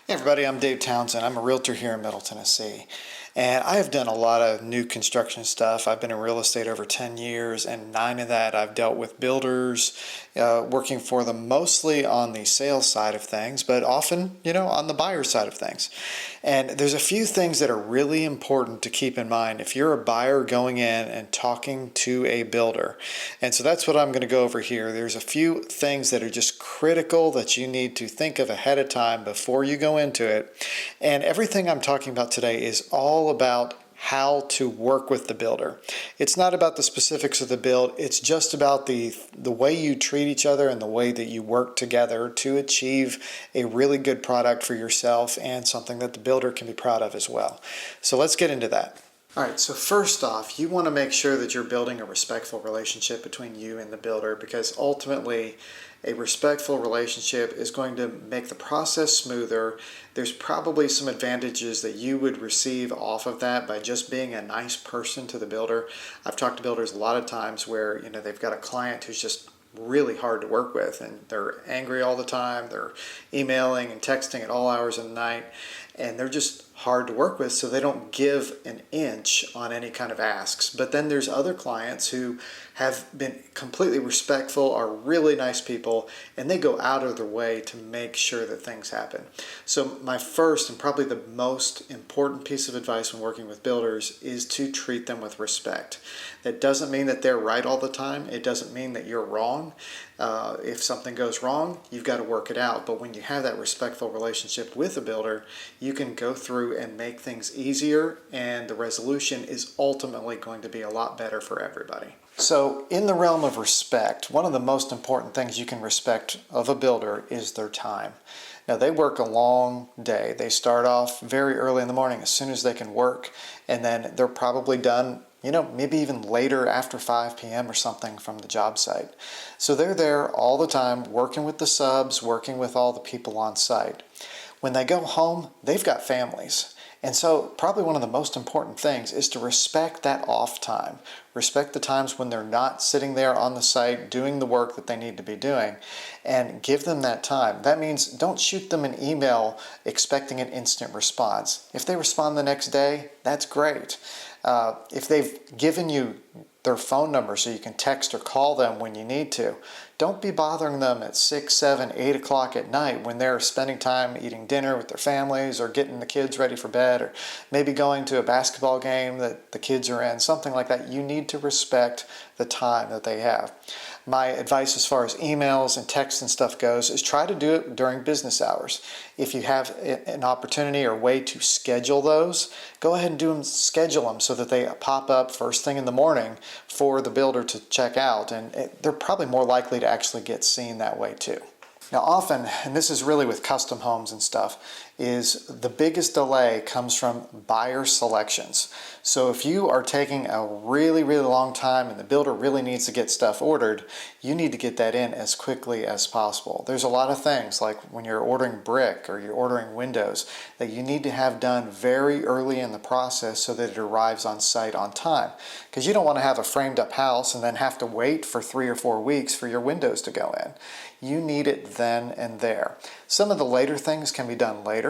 Hey everybody, I'm Dave Townsend. I'm a realtor here in Middle Tennessee. And I have done a lot of new construction stuff. I've been in real estate over 10 years, and 9 of that I've dealt with builders, working for them mostly on the sales side of things, but often, on the buyer side of things. And there's a few things that are really important to keep in mind if you're a buyer going in and talking to a builder. And so that's what I'm going to go over here. There's a few things that are just critical that you need to think of ahead of time before you go into it. And everything I'm talking about today is all about how to work with the builder. It's not about the specifics of the build, it's just about the way you treat each other and the way that you work together to achieve a really good product for yourself and something that the builder can be proud of as well. So let's get into that. All right, so first off, you want to make sure that you're building a respectful relationship between you and the builder, because ultimately a respectful relationship is going to make the process smoother. There's probably some advantages that you would receive off of that by just being a nice person to the builder. I've talked to builders a lot of times where they've got a client who's just really hard to work with, and they're angry all the time. They're emailing and texting at all hours of the night, and they're just hard to work with, so they don't give an inch on any kind of asks. But then there's other clients who have been completely respectful, are really nice people, and they go out of their way to make sure that things happen. So my first and probably the most important piece of advice when working with builders is to treat them with respect. That doesn't mean that they're right all the time. It doesn't mean that you're wrong. If something goes wrong, you've got to work it out. But when you have that respectful relationship with a builder, you can go through and make things easier, and the resolution is ultimately going to be a lot better for everybody. So in the realm of respect, one of the most important things you can respect of a builder is their time. Now, they work a long day. They start off very early in the morning as soon as they can work, and then they're probably done maybe even later after 5 p.m. or something from the job site. So they're there all the time working with the subs, working with all the people on site. When they go home, they've got families. And so probably one of the most important things is to respect that off time. Respect the times when they're not sitting there on the site doing the work that they need to be doing, and give them that time. That means don't shoot them an email expecting an instant response. If they respond the next day, that's great. If they've given you their phone number so you can text or call them when you need to, don't be bothering them at 6, 7, 8 o'clock at night when they're spending time eating dinner with their families or getting the kids ready for bed, or maybe going to a basketball game that the kids are in, something like that. You need to respect the time that they have. My advice as far as emails and texts and stuff goes is try to do it during business hours. If you have an opportunity or way to schedule those, go ahead and schedule them so that they pop up first thing in the morning for the builder to check out, and they're probably more likely to actually get seen that way too. Now often, and this is really with custom homes and stuff, is the biggest delay comes from buyer selections. So if you are taking a really, really long time and the builder really needs to get stuff ordered, you need to get that in as quickly as possible. There's a lot of things, like when you're ordering brick or you're ordering windows, that you need to have done very early in the process so that it arrives on site on time. Because you don't want to have a framed up house and then have to wait for 3 or 4 weeks for your windows to go in. You need it then and there. Some of the later things can be done later.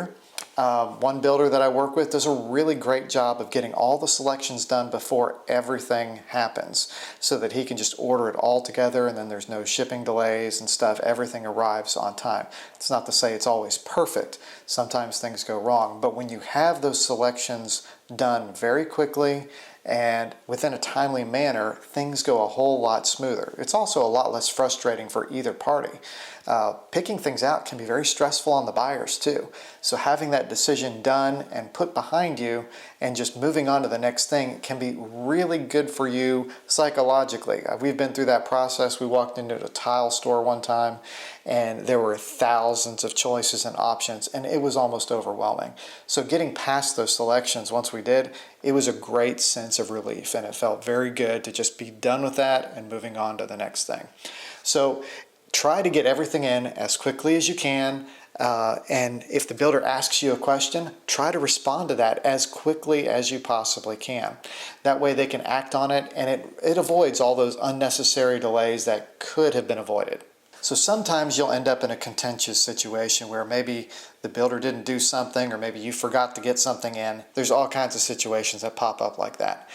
One builder that I work with does a really great job of getting all the selections done before everything happens, so that he can just order it all together and then there's no shipping delays and stuff. Everything arrives on time. It's not to say it's always perfect. Sometimes things go wrong, but when you have those selections done very quickly and within a timely manner, things go a whole lot smoother. It's also a lot less frustrating for either party. Picking things out can be very stressful on the buyers too. So having that decision done and put behind you and just moving on to the next thing can be really good for you psychologically. We've been through that process. We walked into a tile store one time and there were thousands of choices and options, and it was almost overwhelming. So getting past those selections, once we did, it was a great sense of relief, and it felt very good to just be done with that and moving on to the next thing. So try to get everything in as quickly as you can, and if the builder asks you a question, try to respond to that as quickly as you possibly can. That way they can act on it, and it avoids all those unnecessary delays that could have been avoided. So sometimes you'll end up in a contentious situation where maybe the builder didn't do something, or maybe you forgot to get something in. There's all kinds of situations that pop up like that.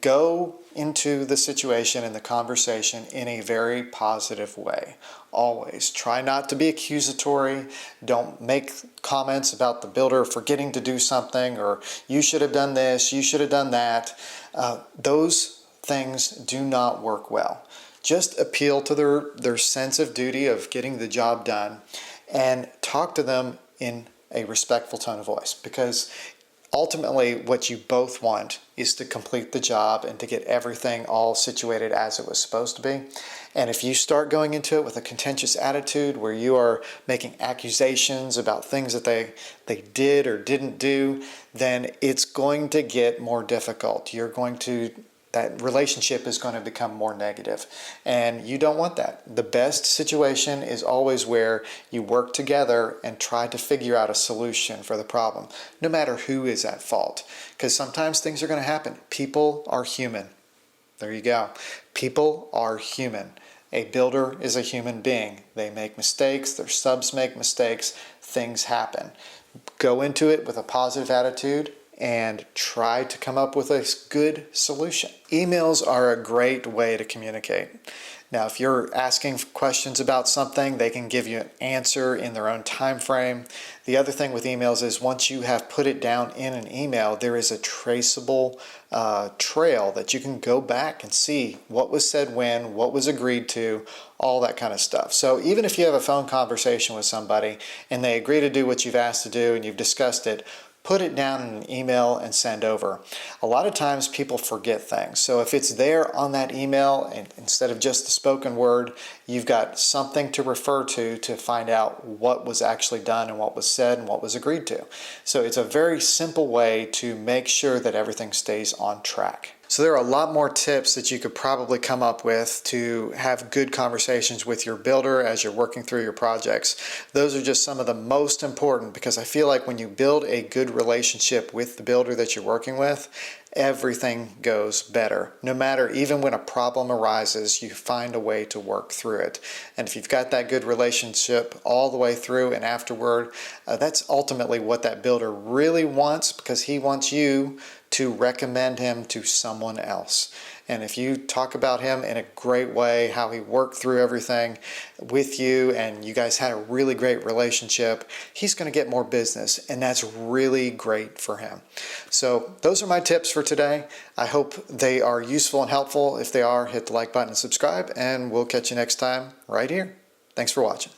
Go into the situation and the conversation in a very positive way. Always try not to be accusatory. Don't make comments about the builder forgetting to do something, or you should have done this, you should have done that. Those things do not work well. Just appeal to their sense of duty of getting the job done, and talk to them in a respectful tone of voice, because ultimately what you both want is to complete the job and to get everything all situated as it was supposed to be. And if you start going into it with a contentious attitude where you are making accusations about things that they did or didn't do, then it's going to get more difficult. That relationship is going to become more negative, and you don't want that. The best situation is always where you work together and try to figure out a solution for the problem, no matter who is at fault, because sometimes things are going to happen. People are human. There you go. People are human. A builder is a human being. They make mistakes, their subs make mistakes, things happen. Go into it with a positive attitude and try to come up with a good solution. Emails are a great way to communicate. Now, if you're asking questions about something, they can give you an answer in their own time frame. The other thing with emails is once you have put it down in an email, there is a traceable trail that you can go back and see what was said when, what was agreed to, all that kind of stuff. So even if you have a phone conversation with somebody and they agree to do what you've asked to do and you've discussed it, put it down in an email and send over. A lot of times people forget things. So if it's there on that email, and instead of just the spoken word, you've got something to refer to find out what was actually done and what was said and what was agreed to. So it's a very simple way to make sure that everything stays on track. So there are a lot more tips that you could probably come up with to have good conversations with your builder as you're working through your projects. Those are just some of the most important, because I feel like when you build a good relationship with the builder that you're working with, everything goes better. No matter, even when a problem arises, you find a way to work through it. And if you've got that good relationship all the way through and afterward, that's ultimately what that builder really wants, because he wants you to recommend him to someone else. And if you talk about him in a great way, how he worked through everything with you and you guys had a really great relationship, he's going to get more business, and that's really great for him. So those are my tips for today. I hope they are useful and helpful. If they are, hit the like button and subscribe, and we'll catch you next time right here. Thanks for watching.